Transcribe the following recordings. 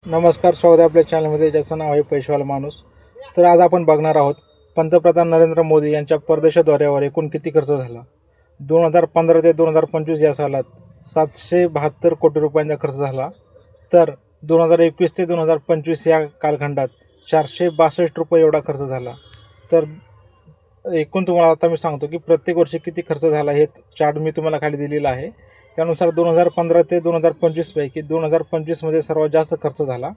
नमस्कार, स्वागत आहे आपल्या चॅनलमध्ये, ज्याचं नाव आहे पैशावाला माणूस. तर आज आपण बघणार आहोत पंतप्रधान नरेंद्र मोदी यांच्या परदेश दौऱ्यावर एकूण किती खर्च झाला. 2015 ते 2025 या सालात 772 कोटी रुपयांचा खर्च झाला. तर 2021 ते 2025 या कालखंडात 462 रुपये एवढा खर्च झाला. तर एकूण तुम्हाला आता मी सांगतो की प्रत्येक वर्षी किती खर्च झाला. हे चार्ट मी तुम्हाला खाली दिलेला आहे. त्यानुसार 2015 ते 2025 पैकी 2025मध्ये सर्वात जास्त खर्च झाला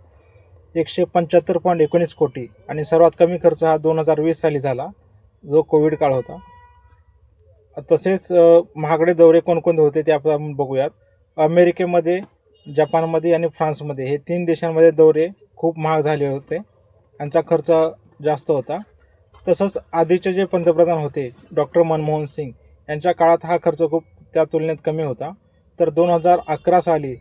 175.19 कोटी आणि सर्वात कमी खर्च हा 2020 साली झाला, जो कोविड काळ होता. तसेच महागडे दौरे कोणकोणते होते ते आपण बघूयात. अमेरिकेमध्ये, जपानमध्ये आणि फ्रान्समध्ये हे 3 देशांमध्ये दौरे खूप महाग झाले होते, यांचा खर्च जास्त होता. तसंच आधीचे जे पंतप्रधान होते डॉक्टर मनमोहन सिंग यांच्या काळात हा खर्च खूप त्या तुलनेत कमी होता. तर 2011 साली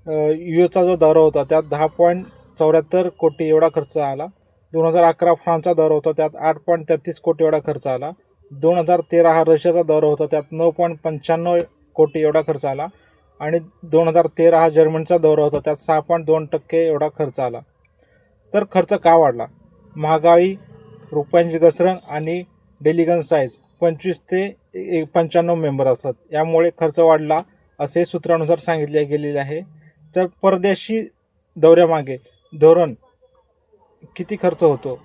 यूएसचा जो दौरा होता त्यात 10.74 कोटी एवढा खर्च आला. 2011 फ्रान्सचा दौरा होता त्यात 8.33 कोटी एवढा खर्च आला. 2013 हा रशियाचा दौरा होता त्यात 9.95 कोटी एवढा खर्च आला. आणि 2013 हा जर्मनीचा दौरा होता त्यात 6.2% एवढा खर्च आला. तर खर्च का वाढला? महागाई, रुपयांची घसरण आणि डेलिगन साईज 25 ते 95 मेंबर असतात, यामुळे खर्च वाढला असे सूत्रानुसार सांगितले गेलेले आहे. तर परदेशी दौऱ्यामागे धोरण किती खर्च होतो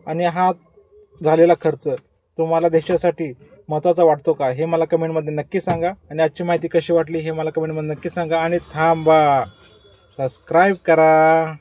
आणि हा झालेला खर्च तुम्हाला देशासाठी महत्त्वाचा वाटतो का, हे मला कमेंटमध्ये नक्की सांगा. आणि आजची माहिती कशी वाटली हे मला कमेंटमध्ये नक्की सांगा. आणि थांबा, सबस्क्राईब करा.